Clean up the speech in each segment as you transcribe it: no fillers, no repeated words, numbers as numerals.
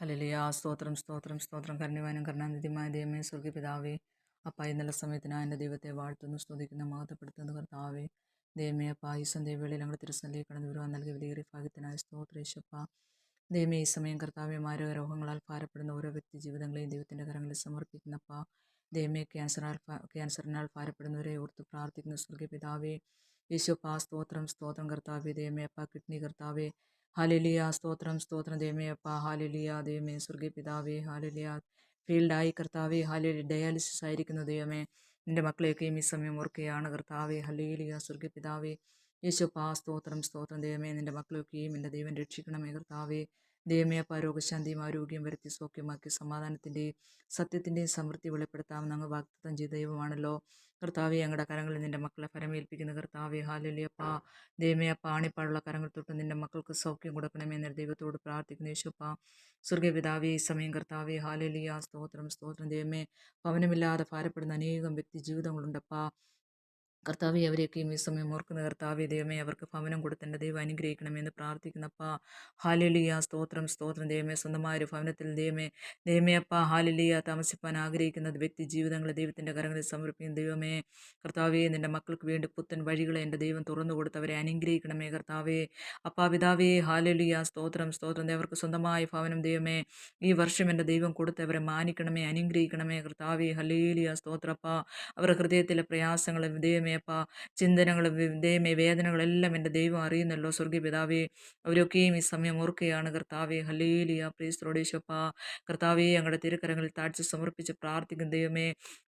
Hallelujah. സ്തോത്രം, സ്തോത്രം, സ്തോത്രം. കരുണ്യവാനും കരുണാനിധിയുമായ ദൈവമേ, സ്വർഗ്ഗീയ പിതാവേ, അപ്പാ ഈ നല്ല സമയത്തിനായി എൻ്റെ ദൈവത്തെ വാഴ്ത്തുന്നു, സ്തുതിക്കുന്നു, മഹത്വപ്പെടുത്തുന്നു. കർത്താവേ, ദൈവമേ, അപ്പാ ഈ സന്ധ്യവേളയിൽ ഞങ്ങളുടെ തിരുസന്നിധിയിൽ കടന്നു വരുവാൻ നൽകിയ വിലയേറിയ ഭാഗ്യത്തിനായി സ്തോത്രം യേശുപ്പാ. ദൈവമേ, ഈ സമയം കർത്താവെ, മാരക രോഗങ്ങളാൽ ഭാരപ്പെടുന്ന ഓരോ വ്യക്തി ജീവിതങ്ങളെയും ദൈവത്തിൻ്റെ കരങ്ങളിൽ സമർപ്പിക്കുന്നപ്പാ. ദൈവമേ, ക്യാൻസറിനാൽ ഭാരപ്പെടുന്നവരെ ഓർത്ത് പ്രാർത്ഥിക്കുന്ന സ്വർഗ്ഗീയ പിതാവേ, യേശുപ്പാ. സ്തോത്രം, സ്തോത്രം. കർത്താവേ, ദൈവമേ, അപ്പാ കിഡ്നി കർത്താവേ, ഹല്ലേലൂയ. സ്തോത്രം, സ്തോത്രം. ദൈവമേ, അപ്പാ ഹല്ലേലൂയ. ദൈവമേ, സ്വർഗ്ഗീയ പിതാവേ, ഹല്ലേലൂയ. ഫീൽഡായി കർത്താവേ, ഹല്ലേലൂയ. ഡയാലിസിസ് ആയിരിക്കുന്ന ദൈവമേ, നിന്റെ മക്കളെയൊക്കെയും ഈ സമയം ഓർക്കുകയാണ് കർത്താവേ. ഹല്ലേലൂയ. സ്വർഗ്ഗീയ പിതാവേ, യേശുപ്പാ. സ്തോത്രം, സ്തോത്രം. ദൈവമേ, നിന്റെ മക്കളെയൊക്കെയും എൻ്റെ ദൈവം രക്ഷിക്കണമേ കർത്താവേ. ദൈവമേ, അപ്പാ രോഗശാന്തിയും ആരോഗ്യം വരുത്തി സൗഖ്യമാക്കി സമാധാനത്തിൻ്റെയും സത്യത്തിൻ്റെയും സമൃദ്ധി വെളിപ്പെടുത്താമെന്ന് അങ്ങ് വാഗ്ദത്തം ചെയ്ത ദൈവമാണല്ലോ. കർത്താവെ, ഞങ്ങളുടെ കരങ്ങളിൽ നിന്റെ മക്കളെ ഫലമേൽപ്പിക്കുന്ന കർത്താവെ, ഹല്ലേലൂയപ്പാ. ദൈവമേ, അപ്പാ ആണിപ്പാടുള്ള കരങ്ങൾ തൊട്ട് നിന്റെ മക്കൾക്ക് സൗഖ്യം കൊടുക്കണമേ എന്ന് ദൈവത്തോട് പ്രാർത്ഥിക്കുന്നു യേശുപ്പാ. സ്വർഗ്ഗീയ പിതാവേ, ഈ സമയം കർത്താവെ, ഹല്ലേലൂയ. സ്തോത്രം, സ്തോത്രം. ദൈവമേ, ഭവനമില്ലാതെ ഭാരപ്പെടുന്ന അനേകം വ്യക്തി ജീവിതങ്ങളുണ്ടപ്പാ. കർത്താവെ, അവരെയൊക്കെയും ഈ സമയം ഓർക്കുന്ന കർത്താവെ, ദൈവമേ, അവർക്ക് ഭവനം കൊടുത്ത് എൻ്റെ ദൈവം അനുഗ്രഹിക്കണമെന്ന് പ്രാർത്ഥിക്കുന്നപ്പാ. ഹല്ലേലൂയ. സ്തോത്രം, സ്തോത്രം. ദൈവമേ, സ്വന്തമായ ഒരു ഭവനത്തിൽ ദൈവമേ അപ്പാ, ഹല്ലേലൂയ, താമസിപ്പാൻ ആഗ്രഹിക്കുന്ന വ്യക്തി ജീവിതങ്ങളെ ദൈവത്തിൻ്റെ കരങ്ങളിൽ സമർപ്പിക്കും ദൈവമേ. കർത്താവെ, നിൻ്റെ മക്കൾക്ക് വേണ്ടി പുത്തൻ വഴികളെ എൻ്റെ ദൈവം തുറന്നു കൊടുത്ത് അവരെ അനുഗ്രഹിക്കണമേ കർത്താവേ. അപ്പാ പിതാവേ, ഹല്ലേലൂയ. സ്തോത്രം, സ്തോത്രം. അവർക്ക് സ്വന്തമായ ഭവനം ദൈവമേ, ഈ വർഷം എൻ്റെ ദൈവം കൊടുത്ത് അവരെ മാനിക്കണമേ, അനുഗ്രഹിക്കണമേ കർത്താവേ. ഹല്ലേലൂയ. സ്തോത്രപ്പാ. അവരുടെ ഹൃദയത്തിലെ പ്രയാസങ്ങളും ദൈവമേ അപ്പാ, ചിന്തനങ്ങളും ദൈവമേ, വേദനകളെല്ലാം എൻ്റെ ദൈവം അറിയുന്നല്ലോ സ്വർഗ്ഗീയ പിതാവേ. അവരൊക്കെയും ഈ സമയം ഓർക്കുകയാണ് കർത്താവേ. ഹല്ലേലൂയ. പ്രൈസ് ദി ലോർഡ് യേശുപ്പാ. കർത്താവേ, ഞങ്ങളുടെ തിരുക്കരങ്ങളിൽ താഴ്ച സമർപ്പിച്ച് പ്രാർത്ഥിക്കുന്ന ദൈവമേ,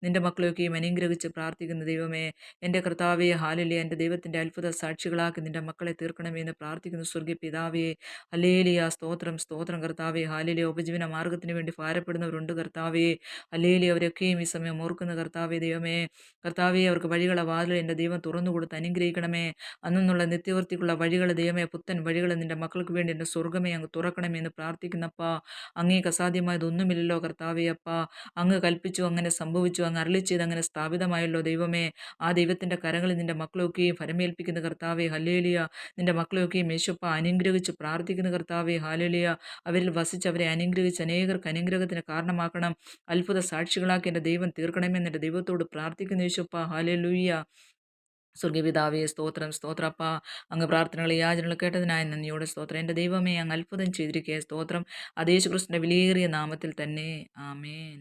നിന്റെ മക്കളെയൊക്കെയും അനുഗ്രഹിച്ച് പ്രാർത്ഥിക്കുന്ന ദൈവമേ, എൻ്റെ കർത്താവേ, ഹല്ലേലൂയ. എൻ്റെ ദൈവത്തിൻ്റെ അത്ഭുത സാക്ഷികളാക്കി നിന്റെ മക്കളെ തീർക്കണമേ എന്ന് പ്രാർത്ഥിക്കുന്നു സ്വർഗ്ഗീയ പിതാവേ. ഹല്ലേലൂയ. സ്തോത്രം, സ്തോത്രം. കർത്താവേ, ഹല്ലേലൂയ. ഉപജീവന മാർഗത്തിന് വേണ്ടി ഭാരപ്പെടുന്നവരുണ്ട് കർത്താവേ. ഹല്ലേലൂയ. അവരൊക്കെയും ഈ സമയം ഓർക്കുന്ന കർത്താവേ, ദൈവമേ, കർത്താവേ, അവർക്ക് വഴികളെ വാതിൽ എൻ്റെ ദൈവം തുറന്നു കൊടുത്ത് അനുഗ്രഹിക്കണമേ. അന്നുള്ള നിത്യവൃത്തിക്കുള്ള വഴികൾ ദൈവമേ, പുത്തൻ വഴികൾ നിന്റെ മക്കൾക്ക് വേണ്ടി എൻ്റെ സ്വർഗ്ഗമേ അങ്ങ് തുറക്കണമേ എന്ന് പ്രാർത്ഥിക്കുന്നപ്പാ. അങ്ങേക്ക് അസാധ്യമായതൊന്നുമില്ലല്ലോ കർത്താവേ. അപ്പാ, അങ്ങ് കൽപ്പിച്ചു, അങ്ങനെ സംഭവിച്ചു, അങ്ങ് അരുളി ചെയ്ത് അങ്ങനെ സ്ഥാപിതമായല്ലോ ദൈവമേ. ആ ദൈവത്തിൻ്റെ കരങ്ങളിൽ നിന്റെ മക്കളെയൊക്കെയും ഫലമേൽപ്പിക്കുന്ന കർത്താവേ. ഹല്ലേലൂയ. നിന്റെ മക്കളെയൊക്കെയും യേശുപ്പ അനുഗ്രഹിച്ച് പ്രാർത്ഥിക്കുന്ന കർത്താവേ. ഹല്ലേലൂയ. അവരിൽ വസിച്ച് അവരെ അനുഗ്രഹിച്ച് അനേകർക്ക് അനുഗ്രഹത്തിന് കാരണമാക്കണം. അത്ഭുത സാക്ഷികളാക്കി എൻ്റെ ദൈവം തീർക്കണമെന്ന് എൻ്റെ ദൈവത്തോട് പ്രാർത്ഥിക്കുന്ന യേശുപ്പ. ഹല്ലേലൂയ. സ്വർഗ്ഗീയ പിതാവേ, സ്തോത്രം, സ്തോത്രപ്പാ. അങ്ങ് പ്രാർത്ഥനകൾ യാചനകൾ കേട്ടതിനായി നന്ദിയോടെ സ്തോത്രം. എൻ്റെ ദൈവമേ, അങ്ങ് അത്ഭുതം ചെയ്തിരിക്കുക സ്തോത്രം. അത് യേശുക്രിസ്തുവിൻ്റെ വിലയേറിയ നാമത്തിൽ തന്നെ. ആമേൻ.